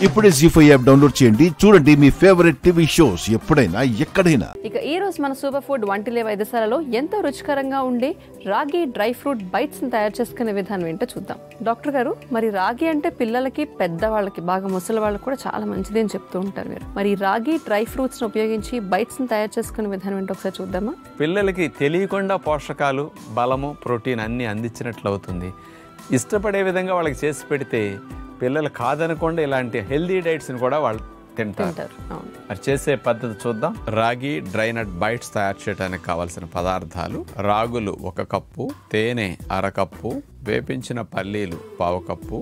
ఇప్పుడే జీ5 app download చేయండి. చూడండి మీ ఫేవరెట్ టీవీ షోస్ ఎప్పుడైనా ఎక్కడైనా. ఇక ఈ రోజు మన సూపర్ ఫుడ్ వంటిలే వైద్యశాలలో ఎంతో రుచికరంగా ఉండే రాగి డ్రై ఫ్రూట్ బైట్స్ ని తయారు చేసుకునే విధానం ఏంటో చూద్దాం. డాక్టర్ గారు, మరి రాగి అంటే పిల్లలకి, పెద్దవాళ్ళకి, బాగా ముసలి వాళ్ళకి కూడా చాలా మంచిది అని చెప్తూ ఉంటారు మీరు. మరి రాగి డ్రై ఫ్రూట్స్ ని ఉపయోగించి బైట్స్ ని తయారు చేసుకునే విధానం ఏంటో ఒకసారి చూద్దామా? పిల్లలకి తెలియకుండా పోషకాలు, బలము, ప్రోటీన్ అన్ని అందించినట్లు అవుతుంది. ఇష్టపడే విధంగా వాళ్ళకి చేసి పెడితే పిల్లలు కాదనకుండా ఇలాంటి హెల్దీ డైట్స్ని కూడా వాళ్ళు తింటారు. అది చేసే పద్ధతి చూద్దాం. రాగి డ్రై నట్ బైట్స్ తయారు చేయడానికి కావాల్సిన పదార్థాలు: రాగులు 1 కప్పు, తేనె 1/2 కప్పు, వేపించిన పల్లీలు 1/2 కప్పు,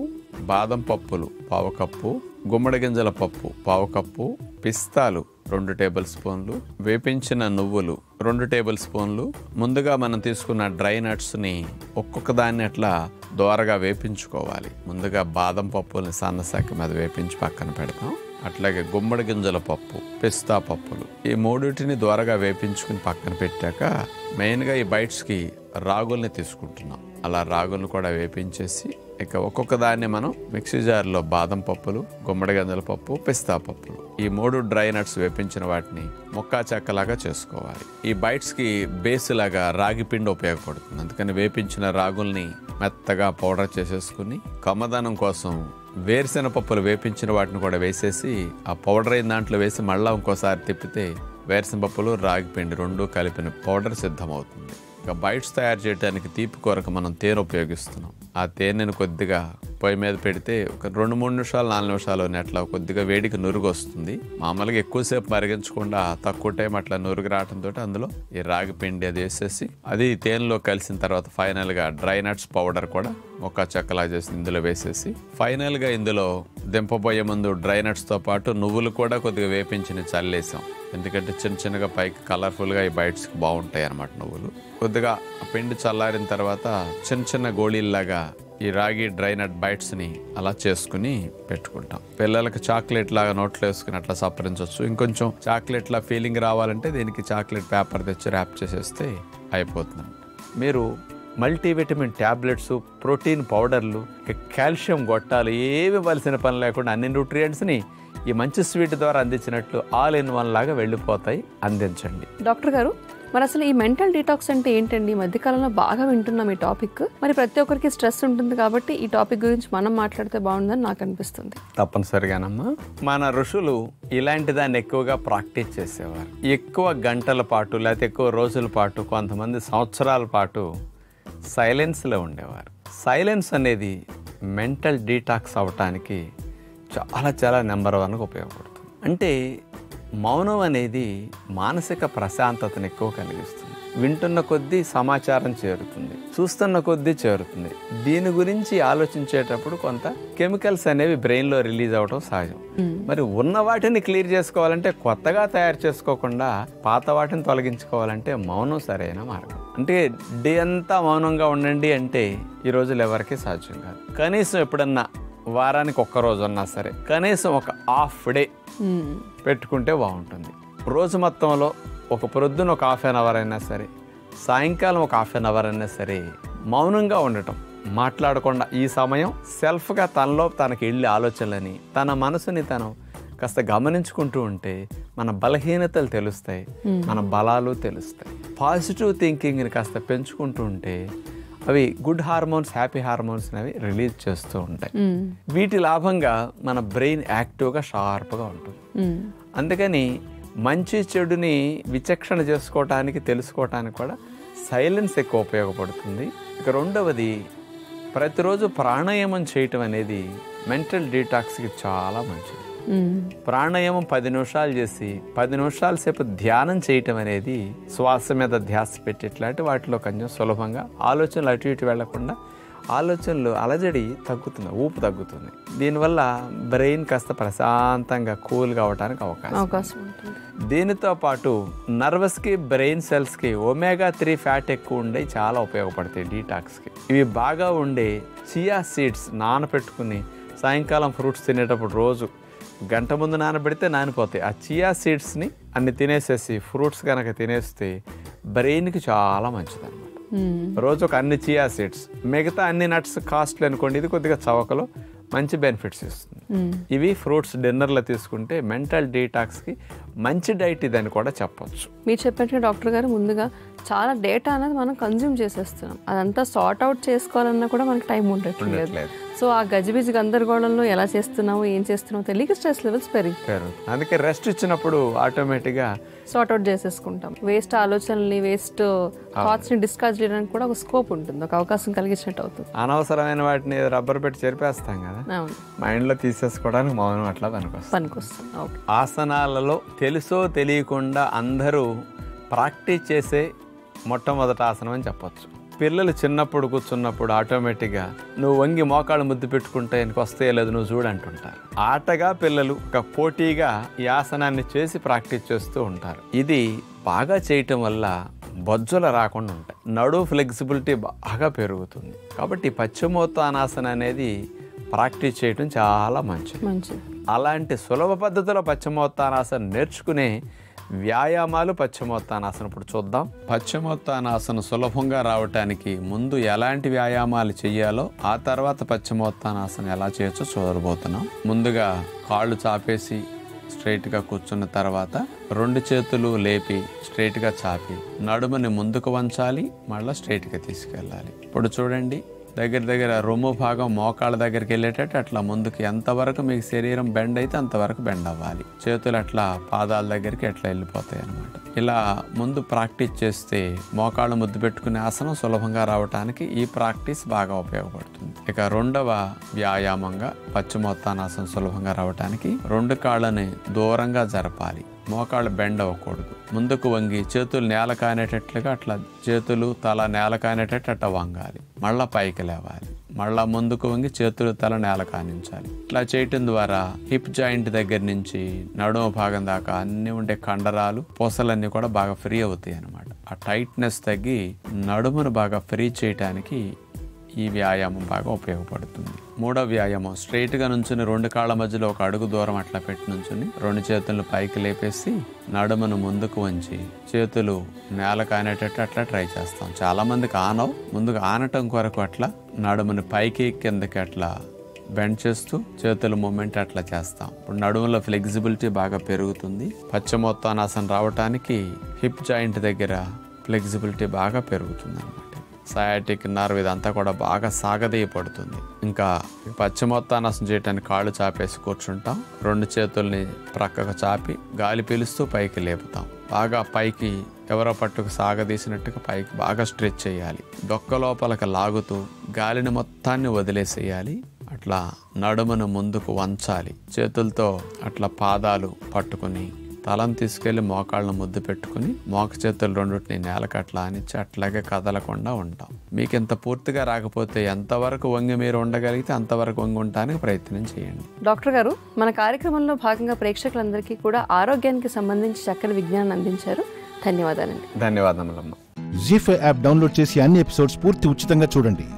బాదం పప్పులు 1/2 కప్పు, గుమ్మడి గింజల పప్పు 1/2 కప్పు, పిస్తాలు 2 టేబుల్ స్పూన్లు, వేపించిన నువ్వులు 2 టేబుల్ స్పూన్లు. ముందుగా మనం తీసుకున్న డ్రై నట్స్ని ఒక్కొక్క దాన్ని అట్లా దోరగా వేపించుకోవాలి. ముందుగా బాదం పప్పుల్ని సన్నశాఖ మీద వేపించి పక్కన పెడతాం. అట్లాగే గుమ్మడి గింజల పప్పు, పిస్తా పప్పులు, ఈ మూడింటిని దోరగా వేపించుకుని పక్కన పెట్టాక మెయిన్గా ఈ బైట్స్కి రాగుల్ని తీసుకుంటున్నాం. అలా రాగులను కూడా వేపించేసి ఇక ఒక్కొక్క దాన్ని మనం మిక్సీ జార్లో బాదం పప్పులు, గుమ్మడి గింజల పప్పు, పిస్తా పప్పులు, ఈ 3 డ్రై నట్స్ వేపించిన వాటిని ముక్కా చెక్కలాగా చేసుకోవాలి. ఈ బైట్స్కి బేస్ లాగా రాగి పిండి ఉపయోగపడుతుంది. అందుకని వేపించిన రాగుల్ని మెత్తగా పౌడర్ చేసేసుకుని కమ్మదనం కోసం వేరుశెనగ పప్పులు వేపించిన వాటిని కూడా వేసేసి ఆ పౌడర్ అయిన దాంట్లో వేసి మళ్ళీ ఇంకోసారి తిప్పితే వేరుశెనగ పప్పులు, రాగి పిండి 2 కలిపిన పౌడర్ సిద్ధమవుతుంది. ఇక బైట్స్ తయారు చేయడానికి తీపి కొరకు మనం తేనె ఉపయోగిస్తున్నాం. ఆ తేనెను కొద్దిగా పొయ్యి మీద పెడితే ఒక 2-3 నిమిషాలు 4 నిమిషాలు అట్లా కొద్దిగా వేడికి నురుగు వస్తుంది. మామూలుగా ఎక్కువసేపు మరిగించకుండా తక్కువ టైం అట్లా నురుగు రావడంతో అందులో ఈ రాగి పిండి అది వేసేసి అది తేనెలో కలిసిన తర్వాత ఫైనల్గా డ్రై నట్స్ పౌడర్ కూడా ఒక చెక్కలా చేసి ఇందులో వేసేసి ఫైనల్గా ఇందులో దింపబోయే ముందు డ్రై నట్స్తో పాటు నువ్వులు కూడా కొద్దిగా వేపించి చల్లేసాం. ఎందుకంటే చిన్నగా పైకి కలర్ఫుల్గా ఈ బైట్స్కి బాగుంటాయి అన్నమాట నువ్వులు. కొద్దిగా పిండి చల్లారిన తర్వాత చిన్న గోళీల్లాగా ఈ రాగి డ్రై నట్ బైట్స్ని అలా చేసుకుని పెట్టుకుంటాం. పిల్లలకి చాక్లెట్ లాగా నోట్లో వేసుకుని అట్లా సప్పరించవచ్చు. ఇంకొంచెం చాక్లెట్ లా ఫీలింగ్ రావాలంటే దీనికి చాక్లెట్ పేపర్ తెచ్చి ర్యాప్ చేసేస్తే అయిపోతుంది. మీరు మల్టీవిటమిన్ ట్యాబ్లెట్స్, ప్రోటీన్ పౌడర్లు, కాల్షియం గొట్టాలు ఏవి ఇవ్వాల్సిన పని లేకుండా అన్ని న్యూట్రియంట్స్ని ఈ మంచి స్వీట్ ద్వారా అందించినట్లు ఆల్ ఇన్ వన్ లాగా వెళ్ళిపోతాయి. అందించండి. డాక్టర్ గారు, మరి అసలు ఈ మెంటల్ డీటాక్స్ అంటే ఏంటండి? ఈ మధ్యకాలంలో బాగా వింటున్నాం ఈ టాపిక్. మరి ప్రతి ఒక్కరికి స్ట్రెస్ ఉంటుంది కాబట్టి ఈ టాపిక్ గురించి మనం మాట్లాడితే బాగుందని నాకు అనిపిస్తుంది. తప్పనిసరిగానమ్మా. మన ఋషులు ఇలాంటి దాన్ని ఎక్కువగా ప్రాక్టీస్ చేసేవారు. ఎక్కువ గంటల పాటు లేకపోతే ఎక్కువ రోజుల పాటు, కొంతమంది సంవత్సరాల పాటు సైలెన్స్లో ఉండేవారు. సైలెన్స్ అనేది మెంటల్ డీటాక్స్ అవ్వటానికి చాలా నెంబర్ 1గా ఉపయోగపడుతుంది. అంటే మౌనం అనేది మానసిక ప్రశాంతతను ఎక్కువ కలిగిస్తుంది. వింటున్న కొద్దీ సమాచారం చేరుతుంది, చూస్తున్న కొద్దీ చేరుతుంది. దీని గురించి ఆలోచించేటప్పుడు కొంత కెమికల్స్ అనేవి బ్రెయిన్లో రిలీజ్ అవ్వడం సహజం. మరి ఉన్న వాటిని క్లియర్ చేసుకోవాలంటే, కొత్తగా తయారు చేసుకోకుండా పాత వాటిని తొలగించుకోవాలంటే మౌనం సరైన మార్గం. అంటే డే అంతా మౌనంగా ఉండండి అంటే ఈ రోజులు ఎవరికి సాధ్యం కాదు. కనీసం ఎప్పుడన్నా వారానికి 1 రోజు ఉన్నా సరే కనీసం ఒక హాఫ్ డే పెట్టుకుంటే బాగుంటుంది. రోజు మొత్తంలో ఒక ప్రొద్దున ఒక హాఫ్ అన్ అవర్ అయినా సరే, సాయంకాలం ఒక హాఫ్ అన్ అవర్ అయినా సరే మౌనంగా ఉండటం, మాట్లాడకుండా ఈ సమయం సెల్ఫ్గా తనలో తనకి వెళ్ళి ఆలోచనలని, తన మనసుని తను కాస్త గమనించుకుంటూ ఉంటే మన బలహీనతలు తెలుస్తాయి, మన బలాలు తెలుస్తాయి. పాజిటివ్ థింకింగ్ని కాస్త పెంచుకుంటూ ఉంటే అవి గుడ్ హార్మోన్స్, హ్యాపీ హార్మోన్స్ అవి రిలీజ్ చేస్తూ ఉంటాయి. వీటి లాభంగా మన బ్రెయిన్ యాక్టివ్గా, షార్ప్గా ఉంటుంది. అందుకని మంచి చెడుని విచక్షణ చేసుకోవటానికి, తెలుసుకోవటానికి కూడా సైలెన్స్ ఎక్కువ ఉపయోగపడుతుంది. ఇక రెండవది, ప్రతిరోజు ప్రాణాయామం చేయటం అనేది మెంటల్ డీటాక్స్కి చాలా మంచిది. ప్రాణాయామం 10 నిమిషాలు చేసి 10 నిమిషాల సేపు ధ్యానం చేయటం అనేది శ్వాస మీద ధ్యాస పెట్టేట్లాంటి వాటిలో కొంచెం సులభంగా ఆలోచనలు అటు ఇటు వెళ్లకుండా ఆలోచనలు అలజడి తగ్గుతుంది, ఊపు తగ్గుతుంది. దీనివల్ల బ్రెయిన్ కాస్త ప్రశాంతంగా కూల్గా అవడానికి అవకాశం ఉంటుంది. దీనితో పాటు నర్వస్కి, బ్రెయిన్ సెల్స్కి omega-3 ఫ్యాట్ ఎక్కువ ఉండే చాలా ఉపయోగపడతాయి డీటాక్స్కి. ఇవి బాగా ఉండే చియా సీడ్స్ నానపెట్టుకుని సాయంకాలం ఫ్రూట్స్ తినేటప్పుడు రోజు గంట ముందు నానబెడితే నానిపోతాయి. ఆ చియా సీడ్స్ని అన్ని తినేసేసి ఫ్రూట్స్ కనుక తినేస్తే బ్రెయిన్కి చాలా మంచిది అనమాట. రోజు ఒక అన్ని చియా సీడ్స్, మిగతా అన్ని నట్స్ కాస్ట్లీ అనుకోండి, ఇది కొద్దిగా చవకలో మంచి బెనిఫిట్స్ ఇస్తుంది. ఇవి ఫ్రూట్స్ డిన్నర్లో తీసుకుంటే మెంటల్ డీటాక్స్కి మంచి డైట్ ఇదని కూడా చెప్పొచ్చు. మీరు చెప్పినట్టు డాక్టర్ గారు ముందుగా చాలా డేటా అనేది మనం కన్జ్యూమ్ చేసేస్తున్నాం. అదంతా సార్ట్ అవుట్ చేసుకోవాలన్నా కూడా మనకి టైం ఉండట్లేదు. సో ఆ గజిబిజి గందరగోళంలో ఎలా చేస్తున్నావు ఏం చేస్తున్నావు తెలియక స్ట్రెస్ లెవెల్స్ పెరిగిపోయారు. అందుకే రెస్ట్ ఇచ్చినప్పుడు ఆటోమేటిక్గా సార్ట్ అవుట్ చేసేసుకుంటాం. వేస్ట్ ఆలోచనల్ని వేస్ట్ థాట్స్ ని డిస్కస్ చేయడానికి కూడా ఒక స్కోప్ ఉంటుంది, ఒక అవకాశం కలిగించినట్టు అవుతుంది. అనవసరమైన వాటిని రబ్బర్ పెట్టి చెరిపేస్తాం కదా, మైండ్ లో తీసేసుకోవడానికి మౌనం అట్లా పనికొస్తుంది. ఆసనాలలో తెలుసో తెలియకుండా అందరూ ప్రాక్టీస్ చేసే మొట్టమొదటి ఆసనం అని చెప్పొచ్చు. పిల్లలు చిన్నప్పుడు కూర్చున్నప్పుడు ఆటోమేటిక్గా నువ్వు వంగి మోకాళ్ళు ముద్దు పెట్టుకుంటే నీకు వస్తే లేదు నువ్వు చూడంటుంటారు. ఆటగా పిల్లలు ఒక పోటీగా ఈ ఆసనాన్ని చేసి ప్రాక్టీస్ చేస్తూ ఉంటారు. ఇది బాగా చేయటం వల్ల బొజ్జులు రాకుండా ఉంటాయి, నడుము ఫ్లెక్సిబిలిటీ బాగా పెరుగుతుంది. కాబట్టి పశ్చిమోత్తానాసన అనేది ప్రాక్టీస్ చేయటం చాలా మంచిది. అలాంటి సులభ పద్ధతిలో పశ్చిమోత్తానాసన నేర్చుకునే వ్యాయామాలు పశ్చిమోత్తానాసన ఇప్పుడు చూద్దాం. పశ్చిమోత్తానాసన సులభంగా రావటానికి ముందు ఎలాంటి వ్యాయామాలు చేయాలో ఆ తర్వాత పశ్చిమోత్తానాసన ఎలా చేయొచ్చో చూడబోతున్నాం. ముందుగా కాళ్ళు చాపేసి స్ట్రైట్గా కూర్చున్న తర్వాత 2 చేతులు లేపి స్ట్రైట్గా చాపి నడుముని ముందుకు వంచాలి, మళ్ళీ స్ట్రైట్గా తీసుకెళ్ళాలి. ఇప్పుడు చూడండి, దగ్గర రొమ్ము భాగం మోకాళ్ళ దగ్గరికి వెళ్ళేటట్టు అట్లా ముందుకు ఎంతవరకు మీకు శరీరం బెండ్ అయితే అంతవరకు బెండ్ అవ్వాలి. చేతులు అట్లా పాదాల దగ్గరికి అట్లా వెళ్ళిపోతాయి అన్నమాట. ఇలా ముందు ప్రాక్టీస్ చేస్తే మోకాళ్ళు ముద్దు పెట్టుకునే ఆసనం సులభంగా రావడానికి ఈ ప్రాక్టీస్ బాగా ఉపయోగపడుతుంది. ఇక రెండవ వ్యాయామంగా పశ్చిమోత్తానాసనం సులభంగా రావడానికి 2 కాళ్ళని దూరంగా జరపాలి, మోకాళ్ళు బెండ్ అవ్వకూడదు. ముందుకు వంగి చేతులు నేల కానేటట్లుగా అట్లా చేతులు తల నేల కానేటట్టు అట్లా వంగాలి, మళ్ళా పైకి లేవాలి, మళ్ళా ముందుకు వంగి చేతులు తల నేల కానించాలి. ఇట్లా చేయటం ద్వారా హిప్ జాయింట్ దగ్గర నుంచి నడుము భాగం దాకా అన్ని ఉండే కండరాలు పూసలన్నీ కూడా బాగా ఫ్రీ అవుతాయి అన్నమాట. ఆ టైట్నెస్ తగ్గి నడుమును బాగా ఫ్రీ చేయటానికి ఈ వ్యాయామం బాగా ఉపయోగపడుతుంది. మూడవ వ్యాయామం స్ట్రైట్గా నుంచుని 2 కాళ్ళ మధ్యలో 1 అడుగు దూరం అట్లా పెట్టి నుంచుని 2 చేతులను పైకి లేపేసి నడుమును ముందుకు వంచి చేతులు నేల కానేటట్టు అట్లా ట్రై చేస్తాం. చాలా మందికి ఆనవు, ముందుకు ఆనటం కొరకు అట్లా నడుముని పైకి కిందకి అట్లా బెండ్ చేస్తూ చేతుల మూమెంట్ అట్లా చేస్తాం. ఇప్పుడు నడుములో ఫ్లెక్సిబిలిటీ బాగా పెరుగుతుంది. పశ్చిమోత్తానాసన రావటానికి హిప్ జాయింట్ దగ్గర ఫ్లెక్సిబిలిటీ బాగా పెరుగుతుంది అన్నమాట. సయాటిక్ నర్వ్ ఇదంతా కూడా బాగా సాగదీయపడుతుంది. ఇంకా పశ్చిమోత్తానాసనం చేయడానికి కాళ్ళు చాపేసి కూర్చుంటాం. 2 చేతుల్ని ప్రక్కకు చాపి గాలి పీలుస్తూ పైకి లేపుతాం. బాగా పైకి ఎవరో పట్టుకు సాగదీసినట్టుగా పైకి బాగా స్ట్రెచ్ చేయాలి. డొక్క లోపలికి లాగుతూ గాలిని మొత్తాన్ని వదిలేసేయాలి. అట్లా నడుమును ముందుకు వంచాలి. చేతులతో అట్లా పాదాలు పట్టుకుని తలను తీసుకెళ్లి మోకాళ్ళను ముద్దు పెట్టుకుని మోక చేతులు 2టిని నేలకు అట్లా ఆనిచ్చి అట్లాగే కదలకుండా ఉంటాం. మీకు ఇంత పూర్తిగా రాకపోతే ఎంతవరకు వంగి మీరు ఉండగలిగితే అంతవరకు వంగి ఉండడానికి ప్రయత్నం చేయండి. డాక్టర్ గారు, మన కార్యక్రమంలో భాగంగా ప్రేక్షకులందరికీ కూడా ఆరోగ్యానికి సంబంధించి చక్కని విజ్ఞానం అందించారు. ధన్యవాదాలండి. ధన్యవాదములమ్మా. జీ5 యాప్ డౌన్లోడ్ చేసి అన్ని ఎపిసోడ్స్ పూర్తి ఉచితంగా చూడండి.